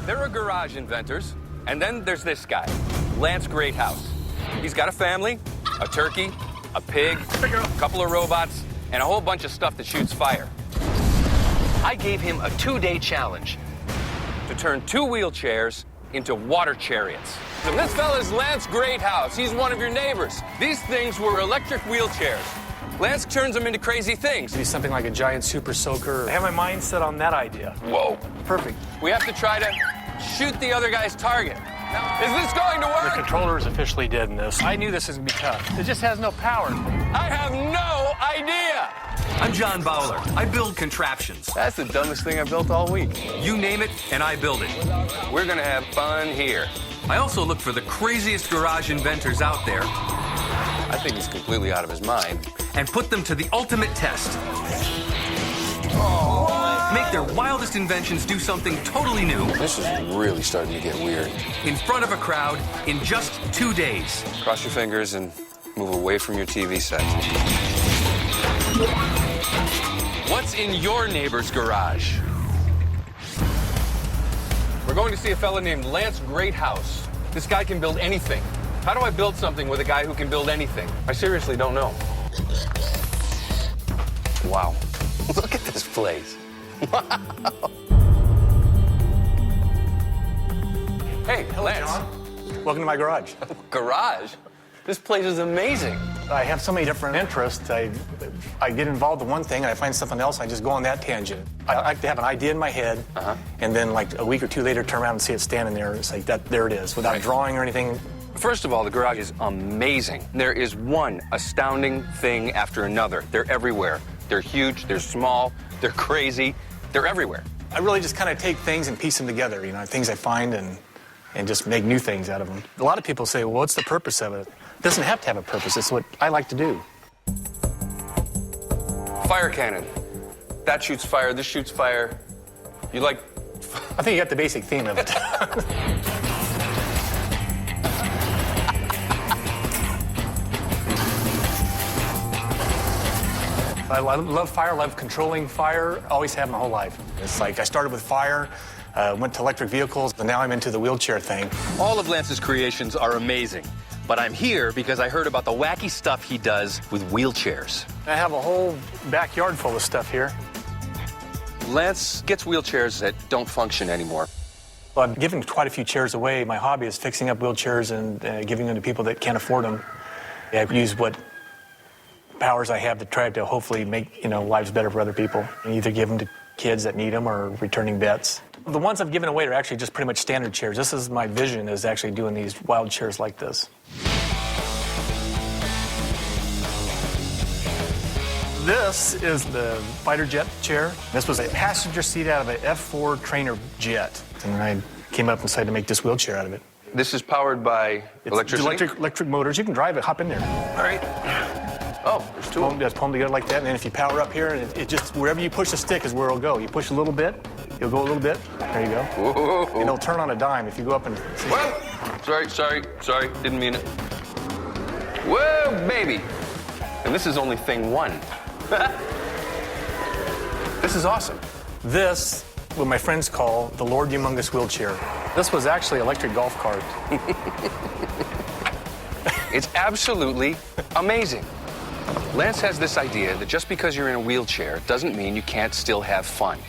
There are garage inventors, and then there's this guy, Lance Greathouse. He's got a family, a turkey, a pig, a couple of robots, and a whole bunch of stuff that shoots fire. I gave him a 2-day challenge to turn 2 wheelchairs into water chariots. So this fella's Lance Greathouse. He's one of your neighbors. These things were electric wheelchairs. Lance turns them into crazy things. Be something like a giant super soaker. I have my mind set on that idea. Whoa. Perfect. We have to try to shoot the other guy's target. Now, is this going to work? The controller is officially dead in this. I knew this was going to be tough. It just has no power. I have no idea. I'm John Bowler. I build contraptions. That's the dumbest thing I built all week. You name it, and I build it. We're gonna have fun here. I also look for the craziest garage inventors out there I think he's completely out of his mind. and put them to the ultimate test. Make their wildest inventions do something totally new This is really starting to get weird. in front of a crowd in just 2 days. Cross your fingers and move away from your TV set. What's in your neighbor's garage? We're going to see a fella named Lance Greathouse. This guy can build anything. How do I build something with a guy who can build anything? I seriously don't know. Wow. Look at this place. Wow. Hey, Lance. John. Welcome to my garage. Garage? This place is amazing. I have so many different interests. I get involved in one thing, and I find something else, I just go on that tangent. I like to have an idea in my head, and then like a week or 2 later, turn around and see it standing there. It's like, there it is, without drawing or anything. First of all, the garage is amazing. There is one astounding thing after another. They're everywhere. They're huge, they're small, they're crazy, they're everywhere. I really just kind of take things and piece them together, you know, things I find and just make new things out of them. A lot of people say, well, what's the purpose of it? It doesn't have to have a purpose. It's what I like to do. Fire cannon. That shoots fire, this shoots fire. You like... I think you got the basic theme of it. I love fire, love controlling fire, always have my whole life. It's like I started with fire, went to electric vehicles, and now I'm into the wheelchair thing. All of Lance's creations are amazing, but I'm here because I heard about the wacky stuff he does with wheelchairs. I have a whole backyard full of stuff here. Lance gets wheelchairs that don't function anymore. Well, I've given quite a few chairs away. My hobby is fixing up wheelchairs and giving them to people that can't afford them. I've used what powers I have to try to hopefully make, you know, lives better for other people. And either give them to kids that need them or returning vets. The ones I've given away are actually just pretty much standard chairs. This is my vision, is actually doing these wild chairs like this. This is the fighter jet chair. This was a passenger seat out of an F-4 trainer jet. And I came up and decided to make this wheelchair out of it. This is powered by electricity? Electric motors. You can drive it, hop in there. All right. Oh, there's two. Just pull them together like that, and then if you power up here, and it just, wherever you push the stick is where it'll go. You push a little bit, it'll go a little bit. There you go. Whoa. And it'll turn on a dime if you go up and... Whoa! Sorry, didn't mean it. Whoa, baby! And this is only thing one. This is awesome. This, what my friends call the Lord Humongous wheelchair. This was actually an electric golf cart. It's absolutely amazing. Lance has this idea that just because you're in a wheelchair doesn't mean you can't still have fun.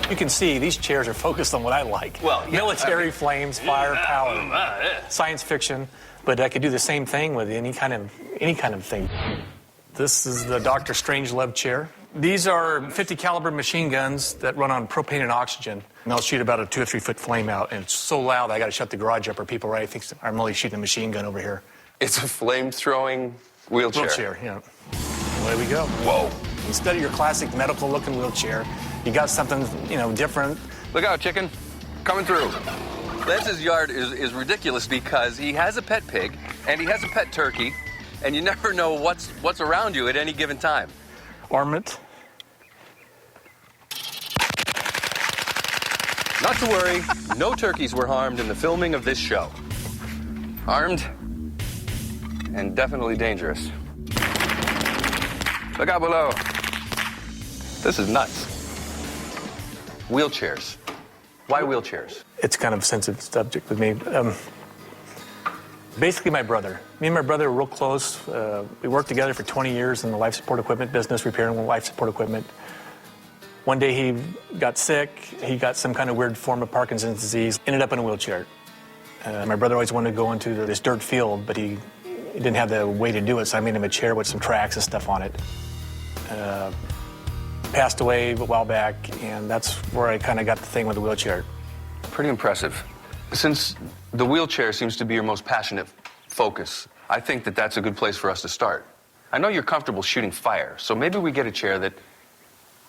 You can see these chairs are focused on what I like. Well, yeah, military flames, fire, power, science fiction. But I could do the same thing with any kind of thing. This is the Dr. Strangelove chair. These are 50 caliber machine guns that run on propane and oxygen. And they'll shoot about a 2 or 3 foot flame out. And it's so loud I got to shut the garage up, or people right think I'm only shooting a machine gun over here. It's a flame-throwing wheelchair. Wheelchair, yeah. Away we go. Whoa. Instead of your classic medical-looking wheelchair, you got something, you know, different. Look out, chicken. Coming through. Lance's yard is ridiculous because he has a pet pig and he has a pet turkey, and you never know what's around you at any given time. Armament. Not to worry, no turkeys were harmed in the filming of this show. Armed and definitely dangerous. Look out below. This is nuts. Wheelchairs. Why wheelchairs? It's kind of a sensitive subject with me. Basically, my brother. Me and my brother were real close. We worked together for 20 years in the life support equipment business, repairing life support equipment. One day he got sick. He got some kind of weird form of Parkinson's disease, ended up in a wheelchair. My brother always wanted to go into this dirt field, but he didn't have the way to do it, so I made him a chair with some tracks and stuff on it. Passed away a while back, and that's where I kind of got the thing with the wheelchair. Pretty impressive. Since the wheelchair seems to be your most passionate focus, I think that that's a good place for us to start. I know you're comfortable shooting fire, so maybe we get a chair that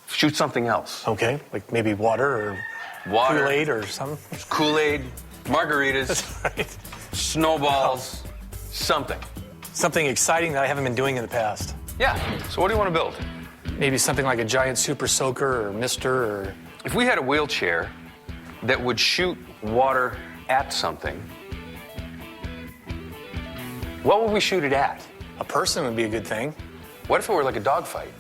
shoots something else. Okay, like maybe water or Kool-Aid or something. Kool-Aid, margaritas, That's right. snowballs, something. Something exciting that I haven't been doing in the past. Yeah, so what do you want to build? Maybe something like a giant super soaker or mister or... If we had a wheelchair that would shoot water at something, what would we shoot it at? A person would be a good thing. What if it were like a dogfight?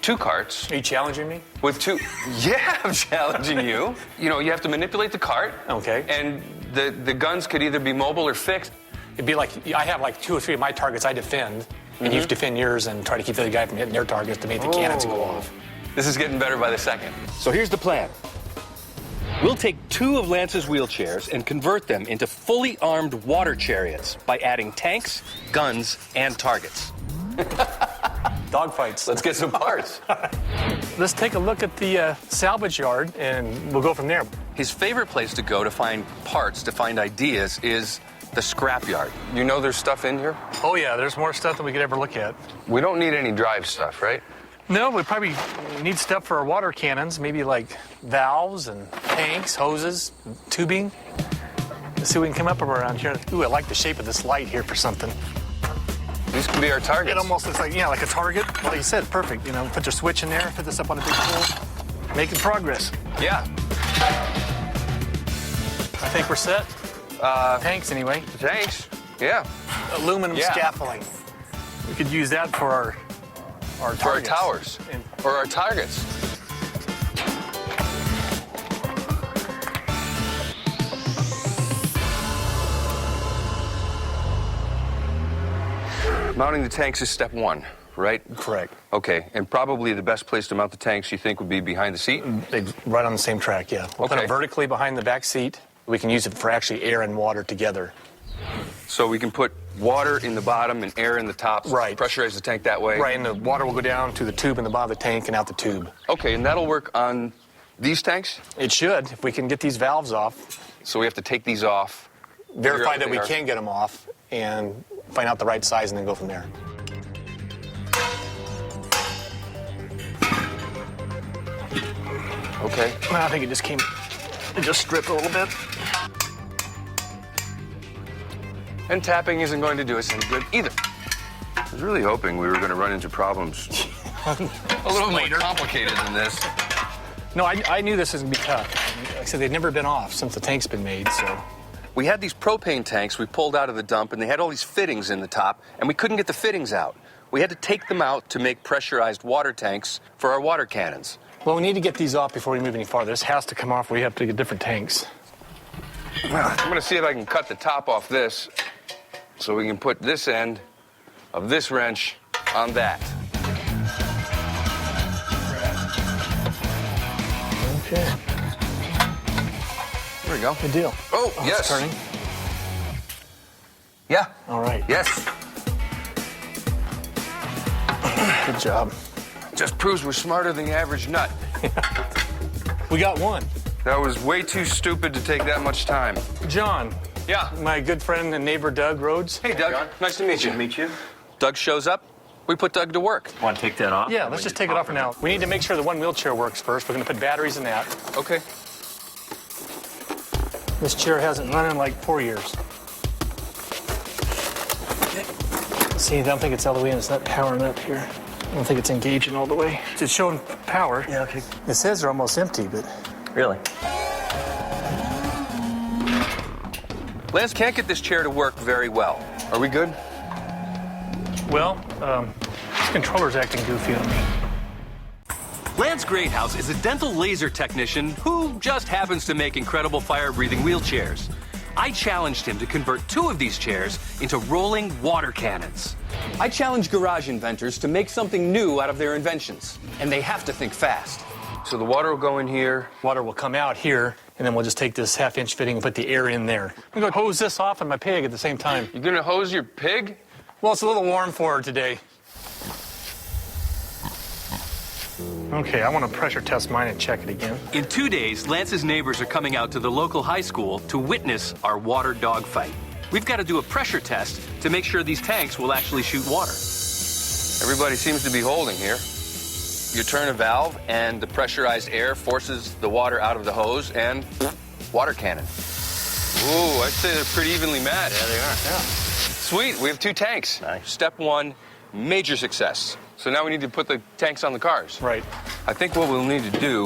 2 carts. Are you challenging me? With 2... Yeah, I'm challenging you. You know, you have to manipulate the cart. Okay. And the guns could either be mobile or fixed. It'd be like, I have like 2 or 3 of my targets I defend, and you defend yours and try to keep the other guy from hitting their targets to make the cannons go off. This is getting better by the second. So here's the plan. We'll take 2 of Lance's wheelchairs and convert them into fully armed water chariots by adding tanks, guns, and targets. Dogfights. Let's get some parts. Let's take a look at the salvage yard, and we'll go from there. His favorite place to go to find parts, to find ideas, is the scrapyard. You know there's stuff in here? Oh, yeah, there's more stuff than we could ever look at. We don't need any drive stuff, right? No, we probably need stuff for our water cannons, maybe like valves and tanks, hoses, tubing. Let's see what we can come up with around here. Ooh, I like the shape of this light here for something. These could be our targets. It almost looks like, yeah, like a target. Like you said, perfect. You know, put your switch in there, put this up on a big pole. Making progress. Yeah. I think we're set. Tanks, anyway. Tanks. Yeah. Aluminum scaffolding. We could use that for our targets. For our towers. Or our targets. Mounting the tanks is step 1, right? Correct. Okay, and probably the best place to mount the tanks, you think, would be behind the seat? Right on the same track, yeah. We'll put it vertically behind the back seat. We can use it for actually air and water together. So we can put water in the bottom and air in the top. Right. Pressurize the tank that way. Right, and the water will go down to the tube in the bottom of the tank and out the tube. Okay, and that'll work on these tanks? It should, if we can get these valves off. So we have to take these off. Verify that we can get them off and find out the right size and then go from there. Okay. Well, I think it just stripped a little bit. And tapping isn't going to do us any good either. I was really hoping we were going to run into problems a little more complicated than this. No, I knew this was going to be tough. Like I said, they've never been off since the tank's been made, so. We had these propane tanks we pulled out of the dump, and they had all these fittings in the top, and we couldn't get the fittings out. We had to take them out to make pressurized water tanks for our water cannons. Well, we need to get these off before we move any farther. This has to come off. We have to get different tanks. I'm going to see if I can cut the top off this so we can put this end of this wrench on that. Okay. There we go. Good deal. Oh, It's yes. turning. Yeah. All right. Yes. Good job. Just proves we're smarter than the average nut. We got one. That was way too stupid to take that much time. John. Yeah. My good friend and neighbor, Doug Rhodes. Hey, Doug. Nice to meet you. Nice to meet you. Doug shows up. We put Doug to work. Want to take that off? Yeah, let's just take it off for now. We need to make sure the one wheelchair works first. We're going to put batteries in that. Okay. This chair hasn't run in like 4 years. See, I don't think it's all the way in. It's not powering up here. I don't think it's engaging all the way. It's showing power. Yeah, okay. It says they're almost empty, but... Really? Lance can't get this chair to work very well. Are we good? Well, this controller's acting goofy on me. Lance Greathouse is a dental laser technician who just happens to make incredible fire-breathing wheelchairs. I challenged him to convert 2 of these chairs into rolling water cannons. I challenge garage inventors to make something new out of their inventions, and they have to think fast. So the water will go in here. Water will come out here, and then we'll just take this half-inch fitting and put the air in there. I'm going to hose this off on my pig at the same time. You're gonna hose your pig? Well, it's a little warm for her today. Okay, I want to pressure test mine and check it again. In 2 days, Lance's neighbors are coming out to the local high school to witness our water dogfight. We've got to do a pressure test to make sure these tanks will actually shoot water. Everybody seems to be holding here. You turn a valve, and the pressurized air forces the water out of the hose, and water cannon. Ooh, I'd say they're pretty evenly matched. Yeah, they are. Yeah. Sweet, we have 2 tanks. Nice. Step 1, major success. So now we need to put the tanks on the cars. Right. I think what we'll need to do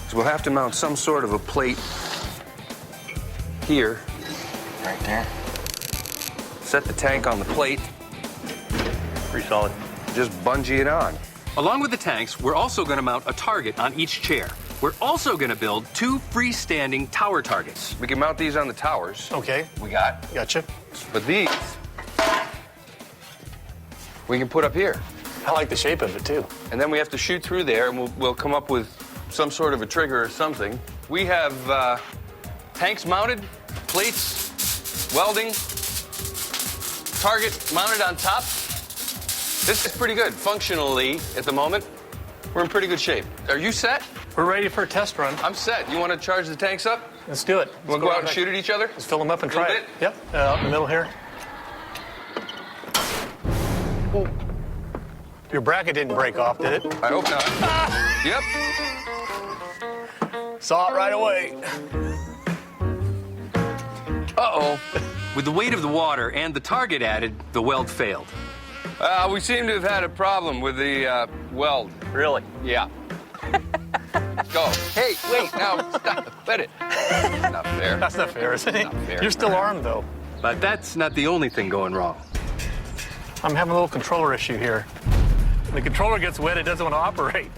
is we'll have to mount some sort of a plate here. Right there. Set the tank on the plate, Pretty solid. just bungee it on. Along with the tanks, we're also going to mount a target on each chair. We're also going to build 2 freestanding tower targets. We can mount these on the towers. Okay, We got. gotcha. But these, we can put up here. I like the shape of it, too. And then we have to shoot through there, and we'll come up with some sort of a trigger or something. We have tanks mounted, plates, welding, target mounted on top. This is pretty good. Functionally, at the moment, we're in pretty good shape. Are you set? We're ready for a test run. I'm set. You want to charge the tanks up? Let's do it. We'll go out and shoot at each other? Let's fill them up and try Little it. Yep, out in the middle here. Oh. Your bracket didn't break off, did it? I hope not. Yep. Saw it right away. Uh-oh. With the weight of the water and the target added, the weld failed. We seem to have had a problem with the weld. Really? Yeah. Go. Hey, wait, now, stop. Let it. Not fair. That's not fair, is it? Not fair. You're still armed, though. But that's not the only thing going wrong. I'm having a little controller issue here. When the controller gets wet, it doesn't want to operate.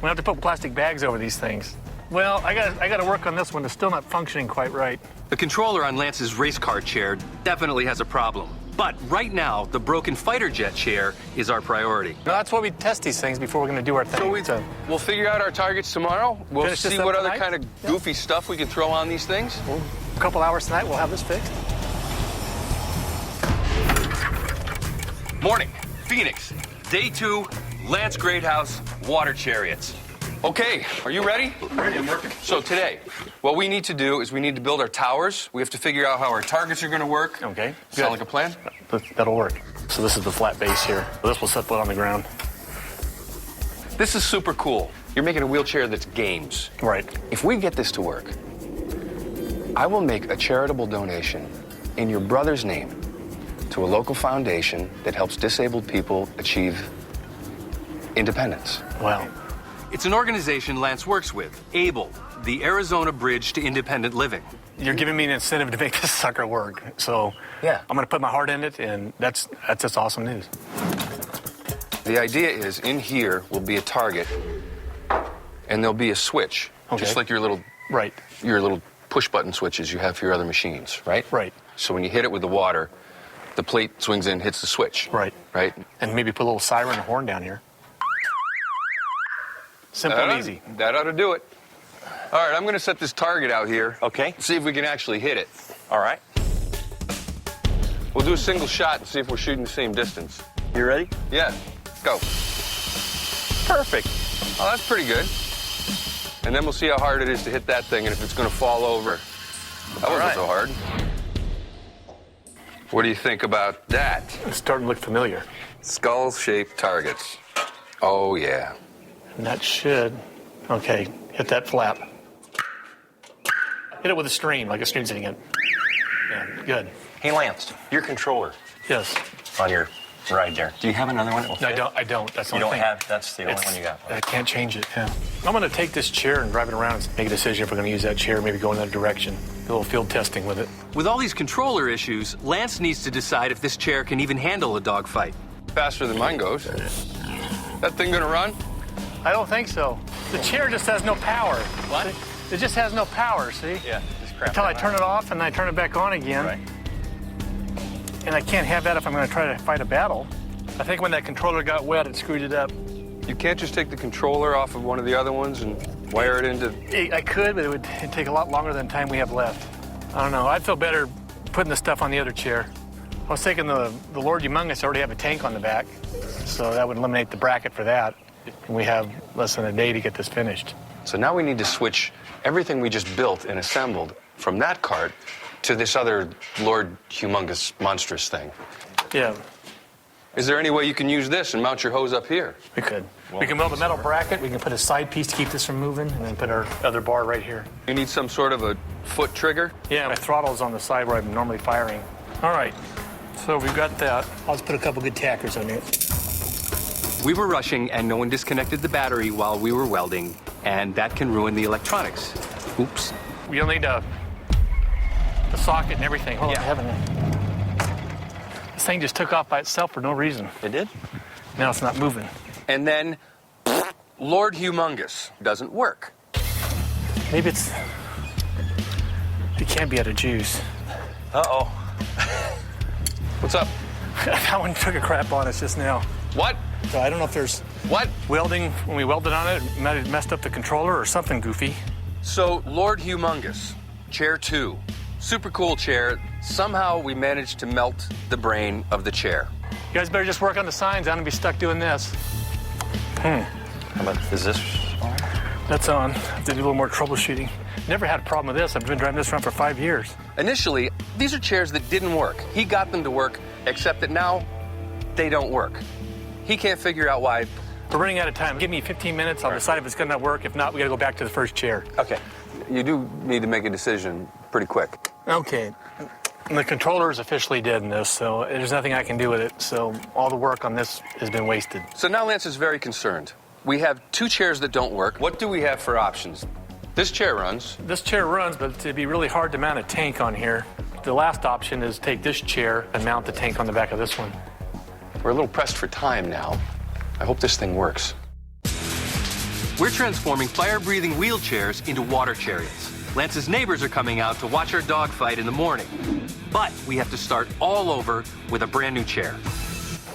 We have to put plastic bags over these things. Well, I got to work on this one. It's still not functioning quite right. The controller on Lance's race car chair definitely has a problem. But right now, the broken fighter jet chair is our priority. No, that's why we test these things before we're going to do our thing. So we'll figure out our targets tomorrow. We'll Finish this see up what other tonight? kind of goofy stuff we can throw on these things. A couple hours tonight, we'll have this fixed. Morning, Phoenix. Day 2, Lance Greathouse Water Chariots. Okay, are you ready? Ready, I'm working. So today, what we need to do is we need to build our towers. We have to figure out how our targets are going to work. Okay, Sound good. like a plan? That'll work. So this is the flat base here. So this will set foot on the ground. This is super cool. You're making a wheelchair that's games. Right. If we get this to work, I will make a charitable donation in your brother's name to a local foundation that helps disabled people achieve independence. Wow. It's an organization Lance works with, ABLE, the Arizona Bridge to Independent Living. You're giving me an incentive to make this sucker work. So Yeah. I'm going to put my heart in it, and that's just awesome news. The idea is in here will be a target, and there'll be a switch, Okay. just like your little Right. push button switches you have for your other machines, right? Right. So when you hit it with the water, the plate swings in, hits the switch. Right. Right? And maybe put a little siren and horn down here. Simple and easy. That ought to do it. All right, I'm going to set this target out here. Okay. See if we can actually hit it. All right. We'll do a single shot and see if we're shooting the same distance. You ready? Yeah, go. Perfect. Oh, that's pretty good. And then we'll see how hard it is to hit that thing and if it's going to fall over. That wasn't right. so hard. What do you think about that? It's starting to look familiar. Skull-shaped targets. Oh, yeah. And that should, okay, hit that flap. Hit it with a stream, like a stream sitting in. Yeah, good. Hey, Lance, your controller Yes. on your ride there. Do you have another one that will No, fit? I don't. That's the You only don't thing. have, that's the only one you got. I can't change it, yeah. I'm going to take this chair and drive it around and make a decision if we're going to use that chair, maybe go in that direction. Do a little field testing with it. With all these controller issues, Lance needs to decide if this chair can even handle a dogfight. Faster than mine goes. That thing going to run? I don't think so. The chair just has no power. What? It just has no power, see? Yeah, just crap. Until I turn it off and I turn it back on again. Right. And I can't have that if I'm going to try to fight a battle. I think when that controller got wet, it screwed it up. You can't just take the controller off of one of the other ones and wire it into... I could, but it'd take a lot longer than time we have left. I don't know. I'd feel better putting the stuff on the other chair. I was thinking the Lord Humongous already have a tank on the back, so that would eliminate the bracket for that. And we have less than a day to get this finished. So now we need to switch everything we just built and assembled from that cart to this other Lord Humongous monstrous thing. Yeah, Is there any way you can use this and mount your hose up here? we could. We can build a metal bracket. We can put a side piece to keep this from moving, and then put our other bar right here. You need some sort of a foot trigger? Yeah, my throttle's on the side where I'm normally firing. All right, so we've got that. I'll just put a couple good tackers on there. We were rushing and no one disconnected the battery while we were welding, and that can ruin the electronics. Oops. You'll need the socket and everything. Hold on, I haven't. This thing just took off by itself for no reason. It did? Now it's not moving. And then Lord Humongous doesn't work. Maybe it can't be out of juice. Uh-oh. What's up? That one took a crap on us just now. What? So I don't know if there's What? welding, when we welded on it, it might have messed up the controller or something goofy. So, Lord Humongous, chair 2, super cool chair. Somehow we managed to melt the brain of the chair. You guys better just work on the signs. I'm gonna be stuck doing this. How about, is this on? That's on. I have to do a little more troubleshooting. Never had a problem with this. I've been driving this around for 5 years. Initially, these are chairs that didn't work. He got them to work, except that now they don't work. He can't figure out why. We're running out of time. Give me 15 minutes. I'll decide if it's gonna work. If not, we gotta go back to the first chair. Okay. You do need to make a decision pretty quick. Okay. And the controller is officially dead in this, so there's nothing I can do with it. So all the work on this has been wasted. So now Lance is very concerned. We have 2 chairs that don't work. What do we have for options? This chair runs. This chair runs, but it'd be really hard to mount a tank on here. The last option is take this chair and mount the tank on the back of this one. We're a little pressed for time now. I hope this thing works. We're transforming fire-breathing wheelchairs into water chariots. Lance's neighbors are coming out to watch our dogfight in the morning. But we have to start all over with a brand new chair.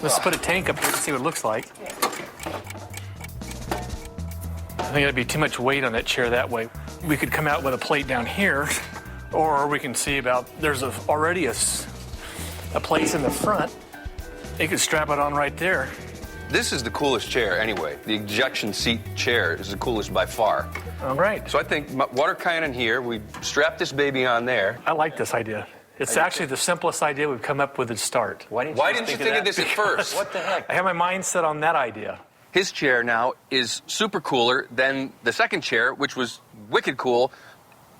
Let's put a tank up here and see what it looks like. I think it'd be too much weight on that chair that way. We could come out with a plate down here, or we can see about, there's already a place in the front. You could strap it on right there. This is the coolest chair anyway. The ejection seat chair is the coolest by far. All right. So I think water cannon here, we strap this baby on there. I like this idea. It's actually the simplest idea we've come up with at start. Why didn't you think of this at first? What the heck? I have my mind set on that idea. His chair now is super cooler than the second chair, which was wicked cool,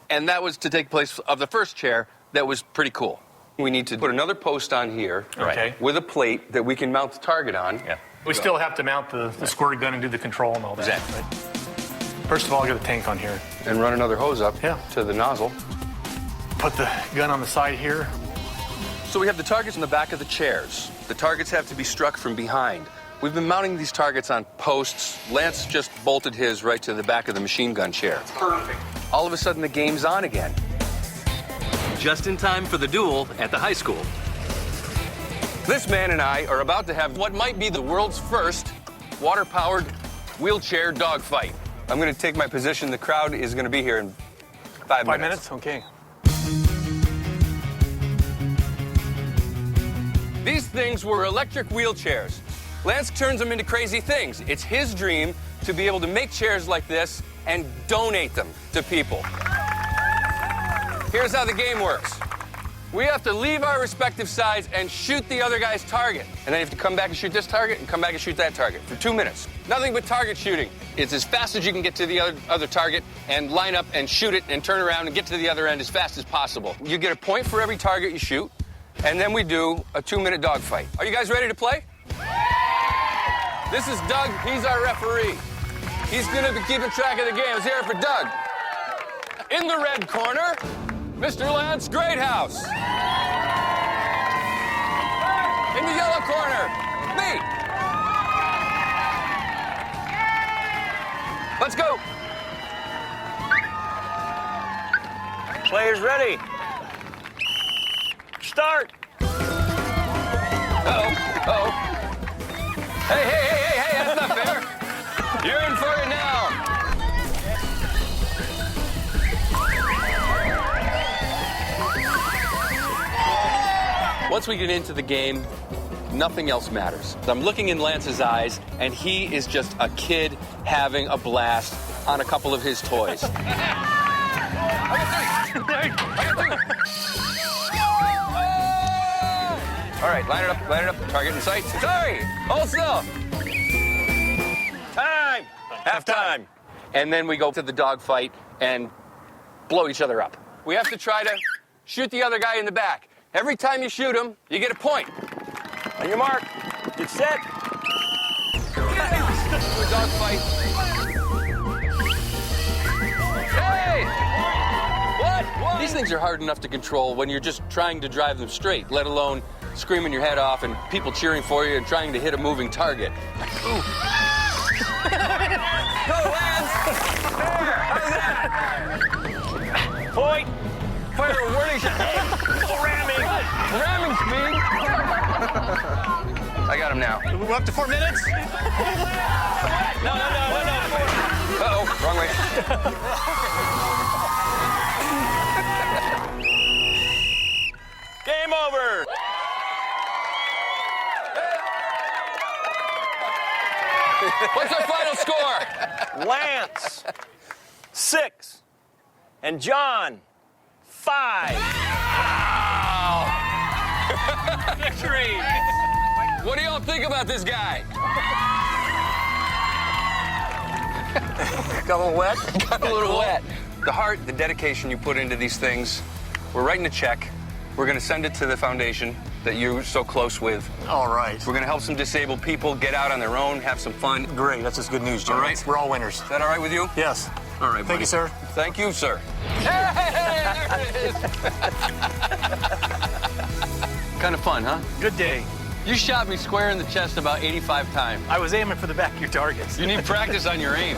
and that was to take place of the first chair that was pretty cool. We need to put another post on here Okay. with a plate that we can mount the target on. Yeah. We still have to mount the squirt gun and do the control and all that. Exactly. But first of all, I'll get a tank on here. And run another hose up Yeah. to the nozzle. Put the gun on the side here. So we have the targets in the back of the chairs. The targets have to be struck from behind. We've been mounting these targets on posts. Lance just bolted his right to the back of the machine gun chair. Perfect. All of a sudden, the game's on again. Just in time for the duel at the high school. This man and I are about to have what might be the world's first water-powered wheelchair dogfight. I'm going to take my position. The crowd is going to be here in 5 minutes. 5 minutes? Okay. These things were electric wheelchairs. Lance turns them into crazy things. It's his dream to be able to make chairs like this and donate them to people. Here's how the game works. We have to leave our respective sides and shoot the other guy's target. And then you have to come back and shoot this target and come back and shoot that target for 2 minutes. Nothing but target shooting. It's as fast as you can get to the other target and line up and shoot it and turn around and get to the other end as fast as possible. You get a point for every target you shoot, and then we do a 2-minute dogfight. Are you guys ready to play? This is Doug. He's our referee. He's going to be keeping track of the game. Let's hear it for Doug. In the red corner, Mr. Lance Greathouse. In the yellow corner, me. Let's go. Players ready. Start. Uh-oh. Hey, that's not fair. You're in for it now. Once we get into the game, nothing else matters. I'm looking in Lance's eyes, and he is just a kid having a blast on a couple of his toys. All right, line it up, target in sight. Sorry, hold still. Time. Half time. And then we go to the dogfight and blow each other up. We have to try to shoot the other guy in the back. Every time you shoot him, you get a point. On your mark. Get set. A dogfight. Hey! What? These things are hard enough to control when you're just trying to drive them straight, let alone screaming your head off and people cheering for you and trying to hit a moving target. Ooh. Go, Lance! There! How's that? Point. Fire a warning shot. Ramming. Ramming speed. I got him now. We're up to 4 minutes. No. Uh-oh, wrong way. Game over. What's our final score? Lance, 6. And John, 5. Victory. What do y'all think about this guy? Got a little wet. Got a little wet. The heart, the dedication you put into these things, we're writing a check. We're going to send it to the foundation that you're so close with. All right. We're going to help some disabled people get out on their own, have some fun. Great. That's just good news, John. All right. We're all winners. Is that all right with you? Yes. All right, buddy. Thank you, sir. Thank you, sir. Hey, there it is. Kind of fun, huh? Good day. You shot me square in the chest about 85 times. I was aiming for the back of your targets. You need practice on your aim.